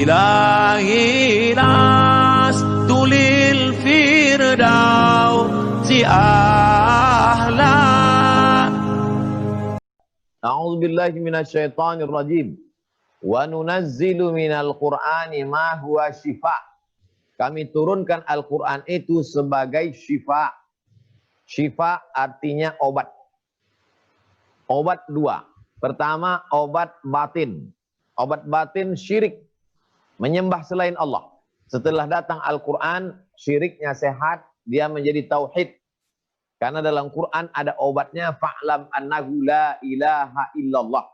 إلهي لست للفردوس أهلا. أعوذ بالله من الشيطان الرجيم وَنُنَزِّلُ مِنَ الْقُرْآنِ مَا هُوَ شِفَاء. Kami turunkan Al-Quran itu sebagai syifa. Syifa artinya obat. Obat dua. Pertama, obat batin. Obat batin syirik. Menyembah selain Allah. Setelah datang Al-Quran, syiriknya sehat, dia menjadi tauhid. Karena dalam Quran ada obatnya, fa'lam annahu la ilaha illallah.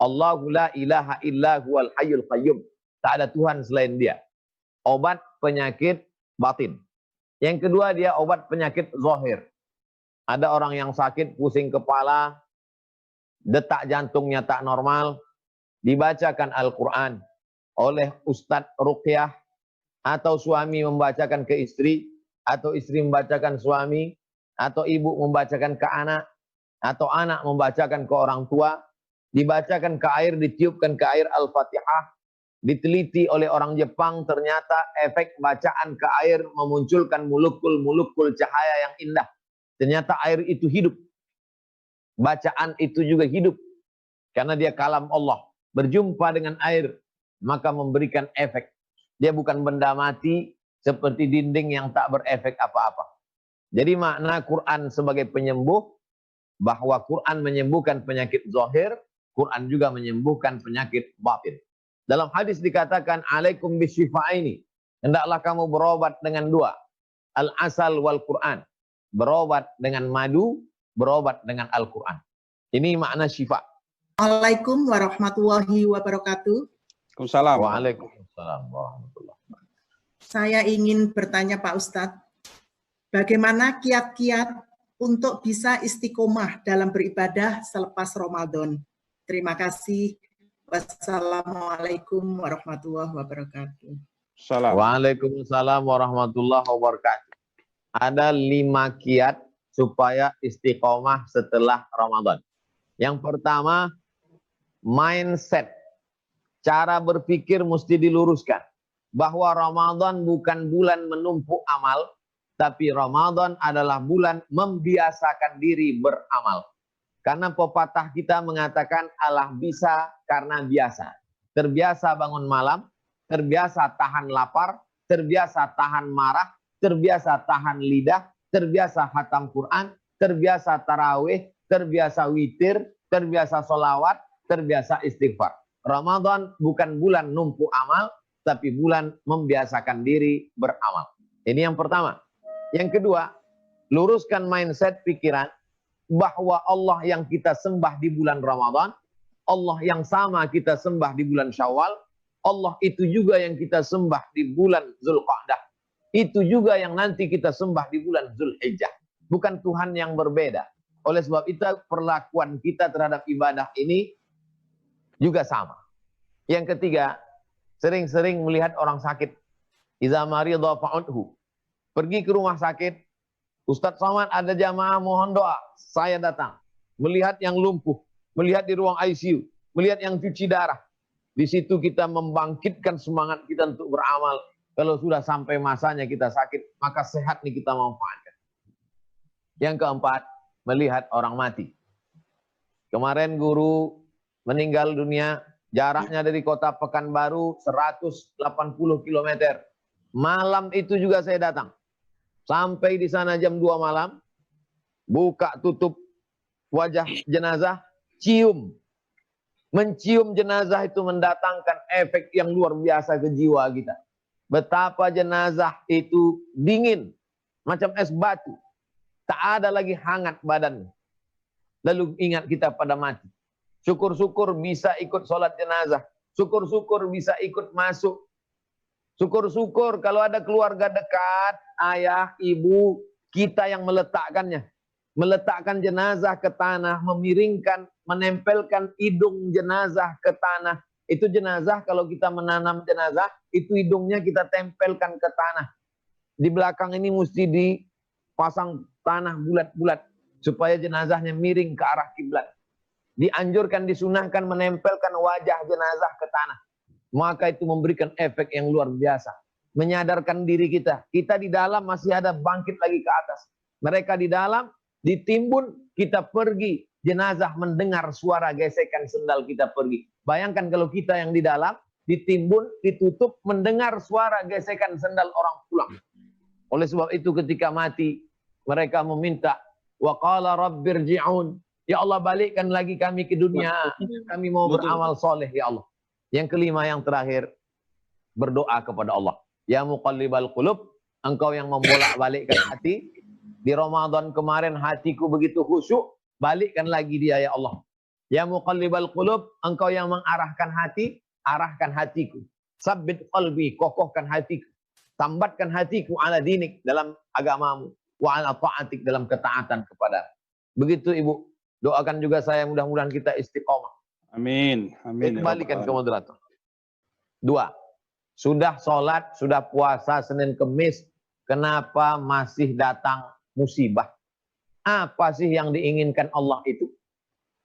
Allahu la ilaha illa huwal hayyul qayyum. Tak ada Tuhan selain dia. Obat penyakit batin. Yang kedua, dia obat penyakit zahir. Ada orang yang sakit, pusing kepala, detak jantungnya tak normal, dibacakan Al-Quran oleh Ustadz Ruqyah, atau suami membacakan ke istri, atau istri membacakan suami, atau ibu membacakan ke anak, atau anak membacakan ke orang tua, dibacakan ke air, ditiupkan ke air Al-Fatihah, diteliti oleh orang Jepang, ternyata efek bacaan ke air memunculkan mulukul cahaya yang indah. Ternyata air itu hidup. Bacaan itu juga hidup. Karena dia kalam Allah. Berjumpa dengan air, maka memberikan efek. Dia bukan benda mati seperti dinding yang tak berefek apa-apa. Jadi makna Quran sebagai penyembuh, bahwa Quran menyembuhkan penyakit zahir, Quran juga menyembuhkan penyakit batin. Dalam hadis dikatakan, alaikum bisyifa'ini. Hendaklah kamu berobat dengan dua. Al-asal wal Quran. Berobat dengan madu, berobat dengan Al-Quran. Ini makna syifa. Assalamualaikum warahmatullahi wabarakatuh. Waalaikumsalam warahmatullahi wabarakatuh. Saya ingin bertanya Pak Ustadz, bagaimana kiat-kiat untuk bisa istiqomah dalam beribadah selepas Ramadan? Terima kasih. Wassalamualaikum warahmatullahi wabarakatuh. Waalaikumsalam warahmatullahi wabarakatuh. Ada 5 kiat supaya istiqomah setelah Ramadan. Yang pertama, mindset. Cara berpikir mesti diluruskan. Bahwa Ramadan bukan bulan menumpuk amal, tapi Ramadan adalah bulan membiasakan diri beramal. Karena pepatah kita mengatakan Allah bisa karena biasa. Terbiasa bangun malam, terbiasa tahan lapar, terbiasa tahan marah, terbiasa tahan lidah, terbiasa khatam Quran, terbiasa tarawih, terbiasa witir, terbiasa solawat, terbiasa istighfar. Ramadan bukan bulan numpuk amal, tapi bulan membiasakan diri beramal. Ini yang pertama. Yang kedua, luruskan mindset pikiran bahwa Allah yang kita sembah di bulan Ramadan, Allah yang sama kita sembah di bulan Syawal, Allah itu juga yang kita sembah di bulan Zulqa'dah. Itu juga yang nanti kita sembah di bulan Zulhijjah. Bukan Tuhan yang berbeda. Oleh sebab itu perlakuan kita terhadap ibadah ini juga sama. Yang ketiga, sering-sering melihat orang sakit. Iza maridha fa'udhu. Pergi ke rumah sakit, Ustadz Somad ada jamaah mohon doa. Saya datang. Melihat yang lumpuh, melihat di ruang ICU, melihat yang cuci darah. Di situ kita membangkitkan semangat kita untuk beramal. Kalau sudah sampai masanya kita sakit, maka sehat nih kita manfaatkan. Yang keempat, melihat orang mati. Kemarin guru meninggal dunia, jaraknya dari kota Pekanbaru 180 km. Malam itu juga saya datang. Sampai di sana jam 2 malam, buka tutup wajah jenazah, cium. Mencium jenazah itu mendatangkan efek yang luar biasa ke jiwa kita. Betapa jenazah itu dingin, macam es batu. Tak ada lagi hangat badannya. Lalu ingat kita pada mati. Syukur-syukur bisa ikut sholat jenazah. Syukur-syukur bisa ikut masuk. Syukur-syukur kalau ada keluarga dekat, ayah, ibu, kita yang meletakkannya. Meletakkan jenazah ke tanah, memiringkan, menempelkan hidung jenazah ke tanah. Itu jenazah, kalau kita menanam jenazah, itu hidungnya kita tempelkan ke tanah. Di belakang ini mesti dipasang tanah bulat-bulat, supaya jenazahnya miring ke arah kiblat. Dianjurkan, disunahkan menempelkan wajah jenazah ke tanah. maka itu memberikan efek yang luar biasa. Menyadarkan diri kita. Kita di dalam masih ada bangkit lagi ke atas. Mereka di dalam ditimbun, kita pergi. Jenazah mendengar suara gesekan sendal, kita pergi. Bayangkan kalau kita yang di dalam ditimbun, ditutup, mendengar suara gesekan sendal orang pulang. Oleh sebab itu ketika mati, mereka meminta, wa qala rabbirji'un, ya Allah balikkan lagi kami ke dunia, kami mau beramal soleh ya Allah. Yang kelima, yang terakhir, berdoa kepada Allah. Ya muqallibal qulub, engkau yang membolak-balikkan hati. Di Ramadan kemarin hatiku begitu khusyuk, balikkan lagi dia ya Allah. Ya muqallibal qulub, engkau yang mengarahkan hati, arahkan hatiku. Sabbit qalbi, kokohkan hatiku. Tambatkan hatiku ala dinik, dalam agamamu. Wa ala ta'atik, dalam ketaatan kepada. Begitu Ibu. Doakan juga saya, mudah-mudahan kita istiqomah. Amin. Amin. Kembalikan ke moderator. 2. Sudah sholat, sudah puasa Senin Kemis, kenapa masih datang musibah? Apa sih yang diinginkan Allah itu?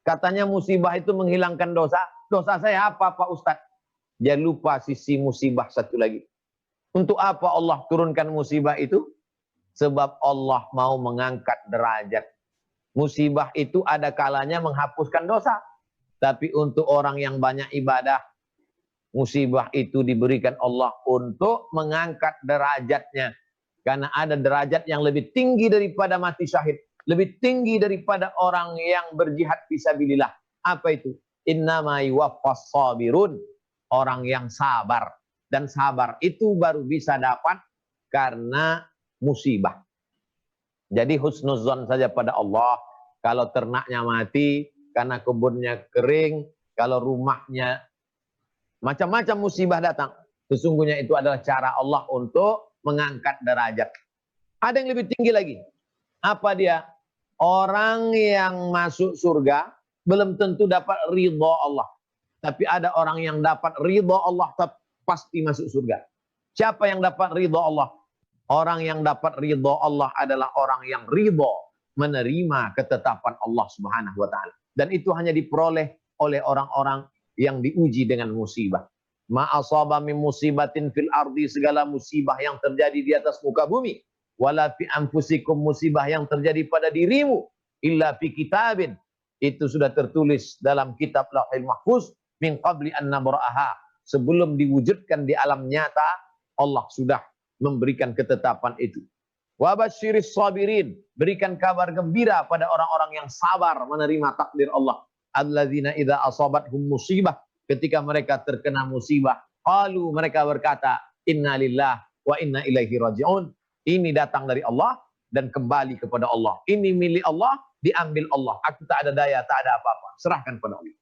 Katanya musibah itu menghilangkan dosa. Dosa saya apa Pak Ustadz? Jangan lupa sisi musibah satu lagi. Untuk apa Allah turunkan musibah itu? Sebab Allah mau mengangkat derajat. Musibah itu ada kalanya menghapuskan dosa. Tapi untuk orang yang banyak ibadah, musibah itu diberikan Allah untuk mengangkat derajatnya. Karena ada derajat yang lebih tinggi daripada mati syahid. Lebih tinggi daripada orang yang berjihad fisabilillah. Apa itu? Innama yuwaffas sabirun. Orang yang sabar. Dan sabar itu baru bisa dapat karena musibah. Jadi husnuzon saja pada Allah. Kalau ternaknya mati, karena kebunnya kering, kalau rumahnya macam-macam musibah datang. Sesungguhnya itu adalah cara Allah untuk mengangkat derajat. Ada yang lebih tinggi lagi. Apa dia? Orang yang masuk surga belum tentu dapat ridha Allah. Tapi ada orang yang dapat ridha Allah pasti masuk surga. Siapa yang dapat ridha Allah? Orang yang dapat ridha Allah adalah orang yang ridha menerima ketetapan Allah Subhanahu wa taala. Dan itu hanya diperoleh oleh orang-orang yang diuji dengan musibah. Ma asaba min musibatin fil ardi, segala musibah yang terjadi di atas muka bumi. Wala fi anfusikum, musibah yang terjadi pada dirimu. Illa fi kitabin, itu sudah tertulis dalam kitab Lauhul Mahfuz min qabli an nabra'aha. Sebelum diwujudkan di alam nyata, Allah sudah memberikan ketetapan itu. Wa basyiris sabirin, berikan kabar gembira pada orang-orang yang sabar menerima takdir Allah. Alladzina idza asabathum musibah, ketika mereka terkena musibah, qalu, mereka berkata, inna lillah wa inna ilaihi raji'un. Ini datang dari Allah dan kembali kepada Allah. Ini milik Allah, diambil Allah. Aku tak ada daya, tak ada apa-apa. Serahkan pada Allah.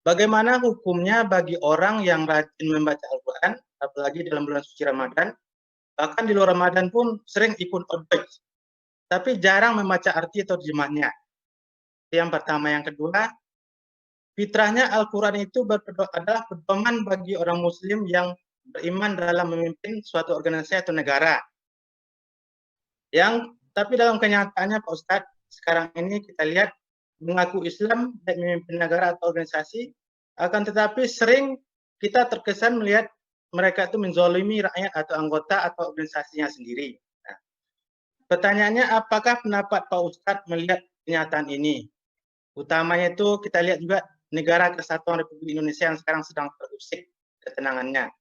Bagaimana hukumnya bagi orang yang rajin membaca Al-Quran, apalagi dalam bulan suci Ramadan, bahkan di luar Ramadan pun sering ikut outbreak, tapi jarang membaca arti atau terjemahnya. Yang pertama. Yang kedua, fitrahnya Al-Quran itu adalah pedoman bagi orang Muslim yang beriman dalam memimpin suatu organisasi atau negara. Tapi dalam kenyataannya Pak Ustadz, sekarang ini kita lihat mengaku Islam dan memimpin negara atau organisasi, akan tetapi sering kita terkesan melihat mereka itu menzalimi rakyat atau anggota atau organisasinya sendiri. Nah, pertanyaannya, apakah pendapat Pak Ustadz melihat kenyataan ini? Utamanya itu kita lihat juga negara Kesatuan Republik Indonesia yang sekarang sedang terusik ketenangannya.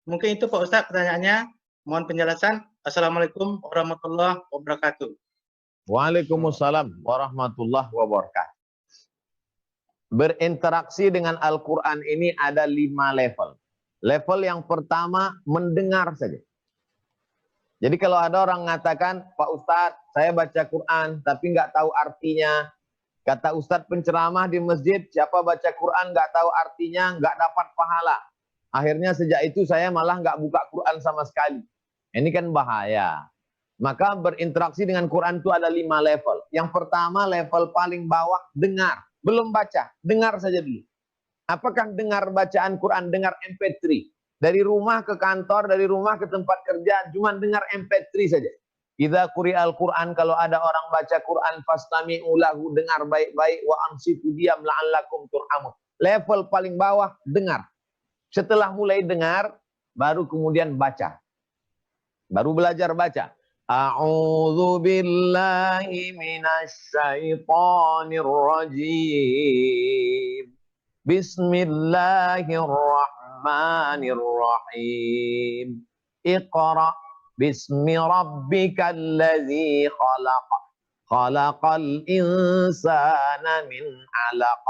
Mungkin itu Pak Ustadz pertanyaannya. Mohon penjelasan. Assalamualaikum warahmatullahi wabarakatuh. Waalaikumsalam warahmatullahi wabarakatuh. Berinteraksi dengan Al-Quran ini ada 5 level. Level yang pertama, mendengar saja. Jadi kalau ada orang mengatakan, Pak Ustadz, saya baca Quran, tapi nggak tahu artinya. Kata Ustadz penceramah di masjid, siapa baca Quran nggak tahu artinya, nggak dapat pahala. Akhirnya sejak itu saya malah nggak buka Quran sama sekali. Ini kan bahaya. Maka berinteraksi dengan Quran itu ada 5 level. Yang pertama, level paling bawah, dengar. Belum baca, dengar saja dulu. Apakah dengar bacaan Quran, dengar MP3? Dari rumah ke kantor, dari rumah ke tempat kerja, cuma dengar MP3 saja. Idza quri'al Quran, kalau ada orang baca Quran, fastami'u lahu, dengar baik-baik, wa ansitu, diam la'allakum turhamun. Level paling bawah, dengar. Setelah mulai dengar, baru kemudian baca. Baru belajar baca. A'udzu billahi minasy syaithanir rajim. Bismillahirrahmanirrahim. Iqra bismi rabbikal ladzi khalaq. Khalaqal insana min 'alaq.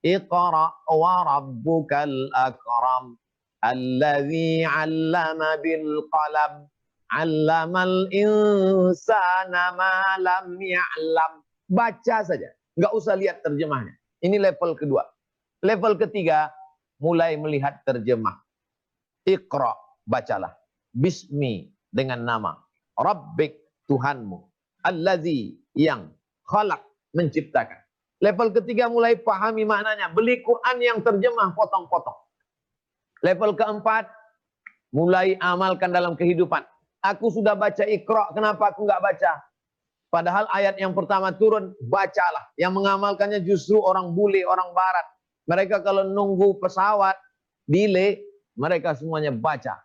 Iqra wa rabbukal akram. Alladzi 'allama bil qalam. 'Allamal insana ma lam ya'lam. Baca saja, nggak usah lihat terjemahnya. Ini level kedua. Level ketiga, mulai melihat terjemah. Iqra, bacalah. Bismi, dengan nama. Rabbik, Tuhanmu. Allazi, yang khalaq, menciptakan. Level ketiga, mulai pahami maknanya. Beli Quran yang terjemah, potong-potong. Level keempat, mulai amalkan dalam kehidupan. Aku sudah baca Iqra, kenapa aku nggak baca? Padahal ayat yang pertama turun, bacalah. Yang mengamalkannya justru orang bule, orang barat. Mereka kalau nunggu pesawat, delay, mereka semuanya baca.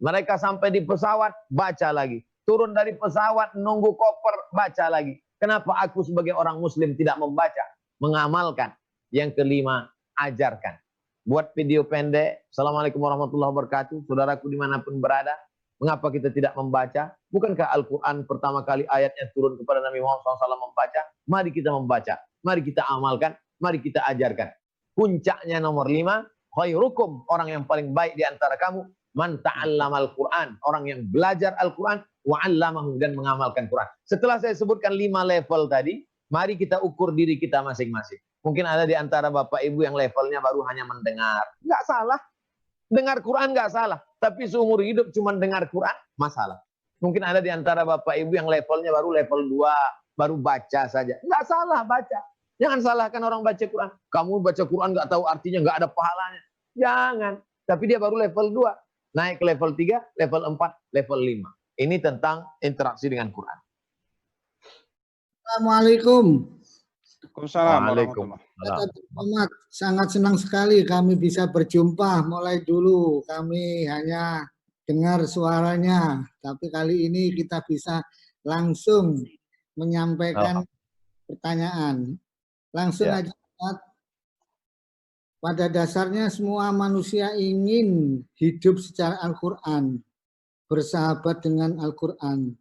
Mereka sampai di pesawat, baca lagi. Turun dari pesawat, nunggu koper, baca lagi. Kenapa aku sebagai orang muslim tidak membaca? Mengamalkan. Yang kelima, ajarkan. Buat video pendek. Assalamualaikum warahmatullahi wabarakatuh. Saudaraku dimanapun berada. Mengapa kita tidak membaca? Bukankah Al-Quran pertama kali ayatnya turun kepada Nabi Muhammad SAW membaca? Mari kita membaca. Mari kita amalkan. Mari kita ajarkan. Puncaknya nomor 5. Khairukum. Orang yang paling baik di antara kamu. Man ta'allamal Quran. Orang yang belajar Al-Quran. Wa'allamahu, dan mengamalkan Quran. Setelah saya sebutkan 5 level tadi. Mari kita ukur diri kita masing-masing. Mungkin ada di antara Bapak Ibu yang levelnya baru hanya mendengar. Nggak salah. Dengar Quran nggak salah. Tapi seumur hidup cuma dengar Quran, masalah. Mungkin ada di antara Bapak Ibu yang levelnya baru level 2. Baru baca saja. Nggak salah baca. Jangan salahkan orang baca Quran. Kamu baca Quran nggak tahu artinya, nggak ada pahalanya. Jangan. Tapi dia baru level 2. Naik ke level 3, level 4, level 5. Ini tentang interaksi dengan Quran. Assalamualaikum. Waalaikumsalam. Muhammad, sangat senang sekali kami bisa berjumpa. Mulai dulu kami hanya dengar suaranya, tapi kali ini kita bisa langsung menyampaikan pertanyaan. Langsung aja, Ustaz. Pada dasarnya semua manusia ingin hidup secara Al-Quran, bersahabat dengan Al-Quran.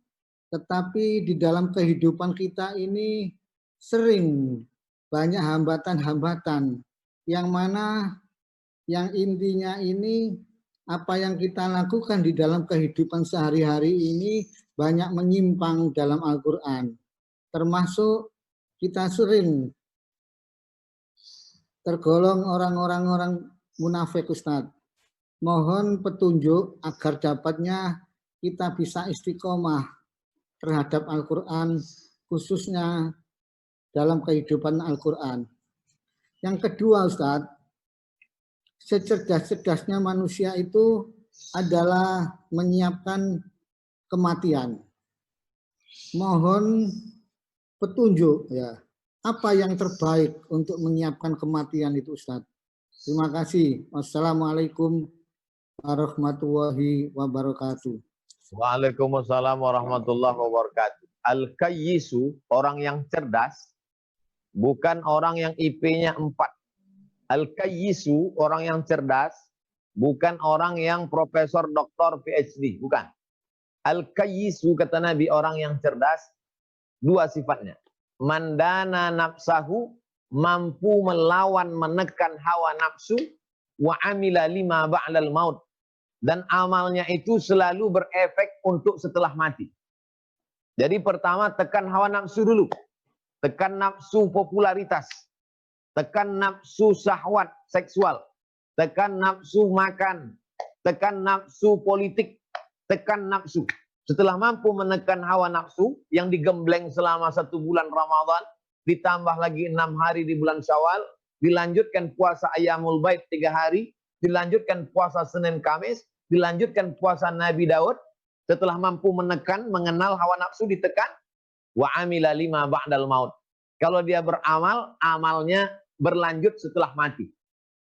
Tetapi di dalam kehidupan kita ini sering banyak hambatan-hambatan, yang mana yang intinya ini apa yang kita lakukan di dalam kehidupan sehari-hari ini banyak menyimpang dalam Al-Quran. Termasuk kita sering tergolong orang-orang munafik, Ustadz. Mohon petunjuk agar dapatnya kita bisa istiqomah terhadap Al-Quran, khususnya dalam kehidupan Al-Quran. Yang kedua, Ustadz, secerdas-cerdasnya manusia itu adalah menyiapkan kematian. Mohon petunjuk, ya, apa yang terbaik untuk menyiapkan kematian itu, Ustadz. Terima kasih. Wassalamualaikum warahmatullahi wabarakatuh. Waalaikumsalam warahmatullahi wabarakatuh. Al-Kayyisu, orang yang cerdas, bukan orang yang IP-nya 4. Al-Kayyisu, orang yang cerdas, bukan orang yang profesor, doktor, PhD. Bukan. Al-Kayyisu, kata Nabi, orang yang cerdas, 2 sifatnya. Mandana nafsahu, mampu melawan, menekan hawa nafsu, wa amila lima ba'dal maut. Dan amalnya itu selalu berefek untuk setelah mati. Jadi pertama tekan hawa nafsu dulu. Tekan nafsu popularitas. Tekan nafsu syahwat seksual. Tekan nafsu makan. Tekan nafsu politik. Tekan nafsu. Setelah mampu menekan hawa nafsu yang digembleng selama 1 bulan Ramadan, ditambah lagi 6 hari di bulan Syawal, dilanjutkan puasa Ayyamul Bait 3 hari, dilanjutkan puasa Senin Kamis, dilanjutkan puasa Nabi Daud. Setelah mampu menekan, mengenal hawa nafsu, ditekan, wa amila lima ba'dal maut. Kalau dia beramal, amalnya berlanjut setelah mati.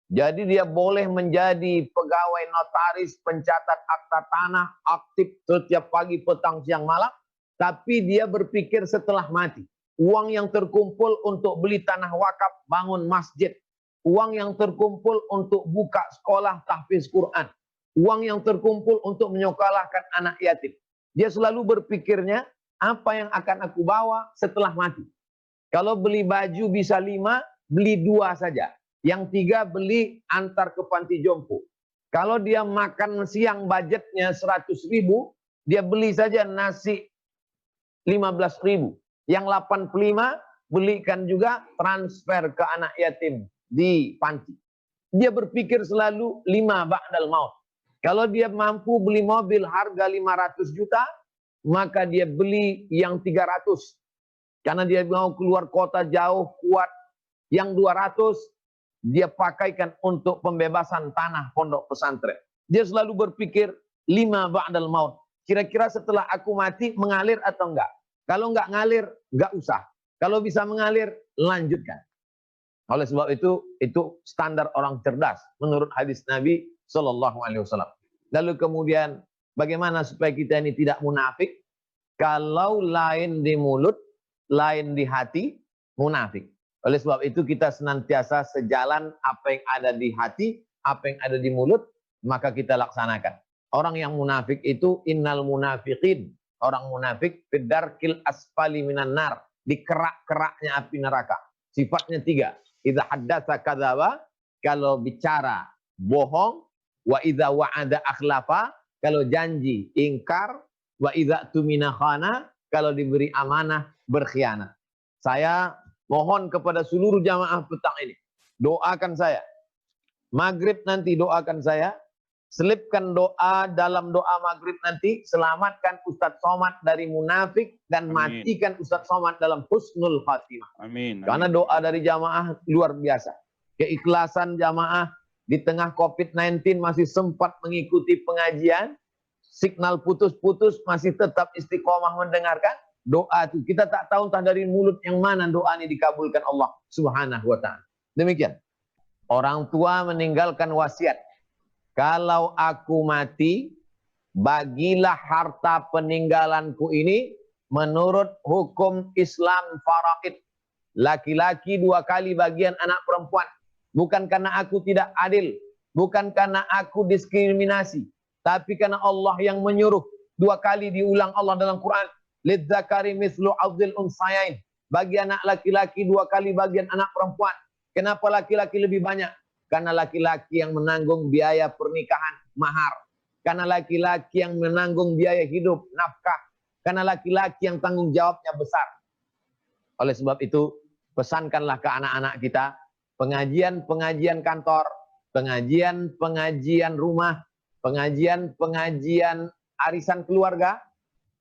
Jadi dia boleh menjadi pegawai notaris, pencatat akta tanah, aktif setiap pagi, petang, siang, malam. Tapi dia berpikir setelah mati. Uang yang terkumpul untuk beli tanah wakaf, bangun masjid. Uang yang terkumpul untuk buka sekolah tahfiz Quran. Uang yang terkumpul untuk menyekolahkan anak yatim. Dia selalu berpikirnya, apa yang akan aku bawa setelah mati. Kalau beli baju bisa 5, beli 2 saja. Yang 3 beli antar ke panti jompo. Kalau dia makan siang budgetnya 100.000, dia beli saja nasi 15.000. Yang 85 belikan juga transfer ke anak yatim di panti. Dia berpikir selalu 5 ba'dal maut. Kalau dia mampu beli mobil harga 500 juta, maka dia beli yang 300. Karena dia mau keluar kota jauh, kuat. Yang 200 dia pakaikan untuk pembebasan tanah pondok pesantren. Dia selalu berpikir 5 ba'dal maut. Kira-kira setelah aku mati mengalir atau enggak? Kalau enggak ngalir, enggak usah. Kalau bisa mengalir, lanjutkan. Oleh sebab itu standar orang cerdas menurut hadis Nabi Shallallahu Alaihi Wasallam. Lalu kemudian bagaimana supaya kita ini tidak munafik? Kalau lain di mulut, lain di hati, munafik. Oleh sebab itu kita senantiasa sejalan apa yang ada di hati, apa yang ada di mulut, maka kita laksanakan. Orang yang munafik itu innal munafiqin. Orang munafik fidarkil asfali minan nar. Di kerak-keraknya api neraka. Sifatnya 3. Idza haddatsa kadzaba, kalau bicara bohong, wa idza wa'ada akhlafa, kalau janji ingkar, wa idza tumina khana, kalau diberi amanah berkhianat. Saya mohon kepada seluruh jamaah petang ini, doakan saya. Maghrib nanti doakan saya. Selipkan doa dalam doa maghrib nanti. Selamatkan Ustadz Somad dari munafik dan Amin. matikan Ustadz Somad dalam husnul khatimah. Amin. Karena doa dari jamaah luar biasa. Keikhlasan jamaah di tengah COVID-19 masih sempat mengikuti pengajian. Signal putus-putus masih tetap istiqomah mendengarkan. Doa itu kita tak tahu entah dari mulut yang mana doa ini dikabulkan Allah Subhanahu wa ta'ala. Demikian. Orang tua meninggalkan wasiat. Kalau aku mati, bagilah harta peninggalanku ini menurut hukum Islam faraid. Laki-laki 2 kali bagian anak perempuan. Bukan karena aku tidak adil. Bukan karena aku diskriminasi. Tapi karena Allah yang menyuruh. 2 kali diulang Allah dalam Quran. Lidzakari mislu adzil unsayain. Bagi anak laki-laki 2 kali bagian anak perempuan. Kenapa laki-laki lebih banyak? Karena laki-laki yang menanggung biaya pernikahan, mahar. Karena laki-laki yang menanggung biaya hidup, nafkah. Karena laki-laki yang tanggung jawabnya besar. Oleh sebab itu, pesankanlah ke anak-anak kita, pengajian-pengajian kantor, pengajian-pengajian rumah, pengajian-pengajian arisan keluarga,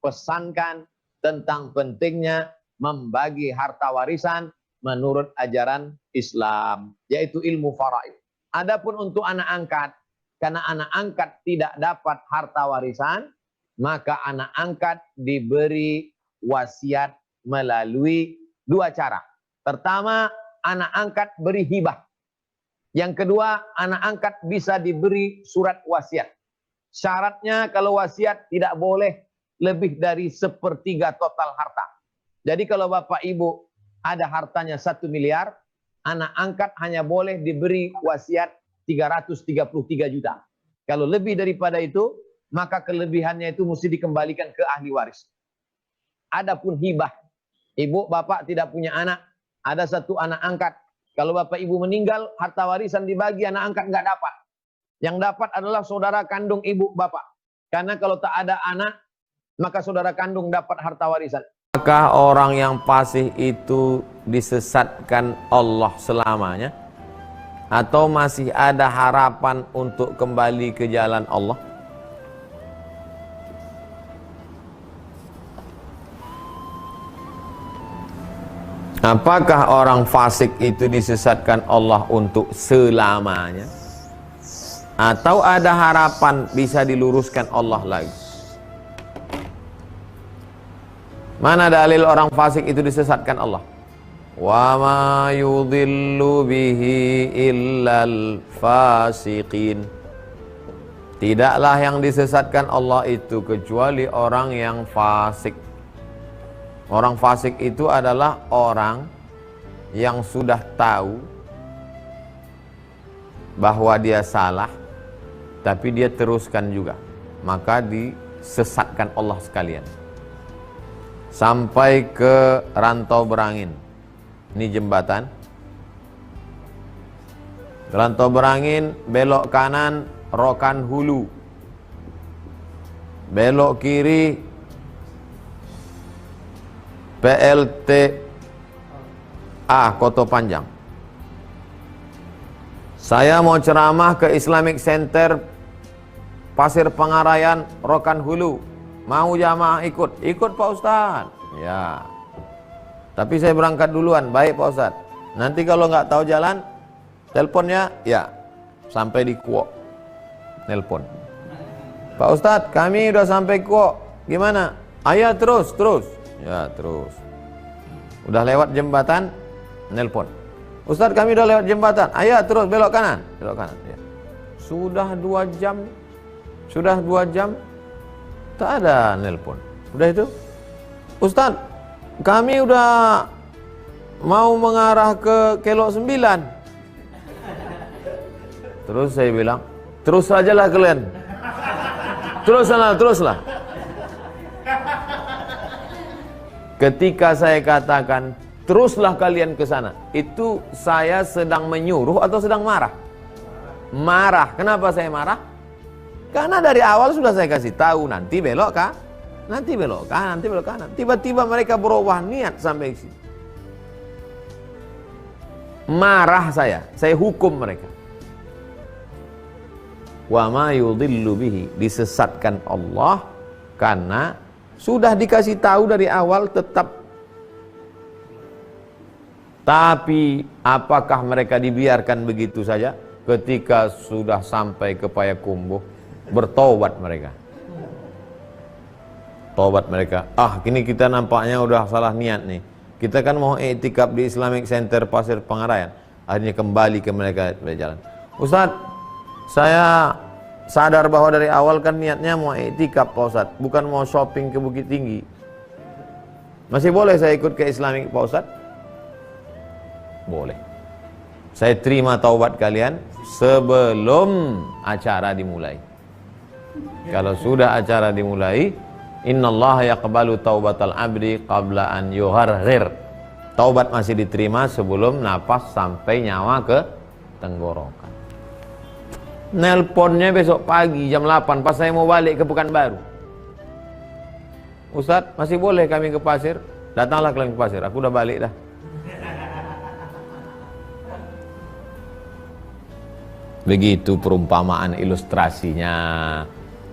pesankan tentang pentingnya membagi harta warisan menurut ajaran Islam, yaitu ilmu faraid. Adapun untuk anak angkat, karena anak angkat tidak dapat harta warisan, maka anak angkat diberi wasiat melalui 2 cara. Pertama, anak angkat beri hibah. Yang kedua, anak angkat bisa diberi surat wasiat. Syaratnya kalau wasiat tidak boleh lebih dari 1/3 total harta. Jadi kalau bapak ibu ada hartanya 1 miliar, anak angkat hanya boleh diberi wasiat 333 juta. Kalau lebih daripada itu, maka kelebihannya itu mesti dikembalikan ke ahli waris. Adapun hibah, ibu bapak tidak punya anak, ada 1 anak angkat. Kalau bapak ibu meninggal, harta warisan dibagi, anak angkat nggak dapat. Yang dapat adalah saudara kandung ibu bapak. Karena kalau tak ada anak, maka saudara kandung dapat harta warisan. Apakah orang yang fasih itu disesatkan Allah selamanya? Atau masih ada harapan untuk kembali ke jalan Allah? Apakah orang fasik itu disesatkan Allah untuk selamanya? Atau ada harapan bisa diluruskan Allah lagi? Mana dalil orang fasik itu disesatkan Allah? Wa ma yudhillu bihi illal fasiqin. Tidaklah yang disesatkan Allah itu kecuali orang yang fasik. Orang fasik itu adalah orang yang sudah tahu bahwa dia salah, tapi dia teruskan juga. Maka disesatkan Allah sekalian. Sampai ke Rantau Berangin. Ini jembatan. Rantau Berangin, belok kanan Rokan Hulu, belok kiri PLTA Koto Panjang. Saya mau ceramah ke Islamic Center Pasir Pengarayan Rokan Hulu. Mau jamaah ikut? Ikut Pak Ustadz. Ya. Tapi saya berangkat duluan. Baik Pak Ustadz. Nanti kalau nggak tahu jalan, teleponnya ya sampai di Kuok. Nelpon. Pak Ustadz, kami udah sampai Kuok. Gimana? Ayah terus. Ya terus. Udah lewat jembatan, nelpon. Ustadz, kami udah lewat jembatan. Ayah terus belok kanan. Ya. Sudah 2 jam. Tak ada nelpon. Udah itu. Ustadz, kami udah mau mengarah ke Kelok 9. Terus saya bilang, terus sajalah kalian. Teruslah. Ketika saya katakan, teruslah kalian ke sana, itu saya sedang menyuruh atau sedang marah? Marah. Kenapa saya marah? Karena dari awal sudah saya kasih tahu, nanti belok kanan. Tiba-tiba mereka berubah niat sampai sini. Marah saya hukum mereka. Wa ma yudhillu bihi, disesatkan Allah karena sudah dikasih tahu dari awal tetap. Tapi apakah mereka dibiarkan begitu saja? Ketika sudah sampai ke Payakumbuh, bertobat mereka. Tobat mereka. Kini kita nampaknya udah salah niat nih. Kita kan mau iktikaf di Islamic Center Pasir Pengarayan. Akhirnya kembali ke mereka berjalan. Ustadz, saya sadar bahwa dari awal kan niatnya mau iktikaf Pak Ustadz, bukan mau shopping ke Bukit Tinggi. Masih boleh saya ikut ke Islamic Pak Ustadz? Boleh. Saya terima taubat kalian sebelum acara dimulai. Kalau sudah acara dimulai, innallaha yaqbalu taubatal abdi qabla an yuharghir. Taubat masih diterima sebelum napas sampai nyawa ke tenggorokan. Nelponnya besok pagi jam 8 pas saya mau balik ke Pekanbaru. Ustadz, masih boleh kami ke pasir? Datanglah kalian ke pasir, aku udah balik dah. Begitu perumpamaan ilustrasinya.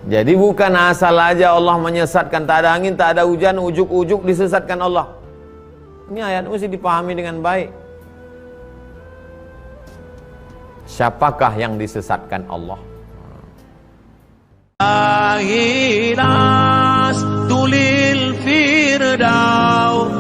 Jadi bukan asal aja Allah menyesatkan, tak ada angin, tak ada hujan, ujuk-ujuk disesatkan Allah. Ini ayat mesti dipahami dengan baik. Siapakah yang disesatkan Allah? Ilas tulil firdaus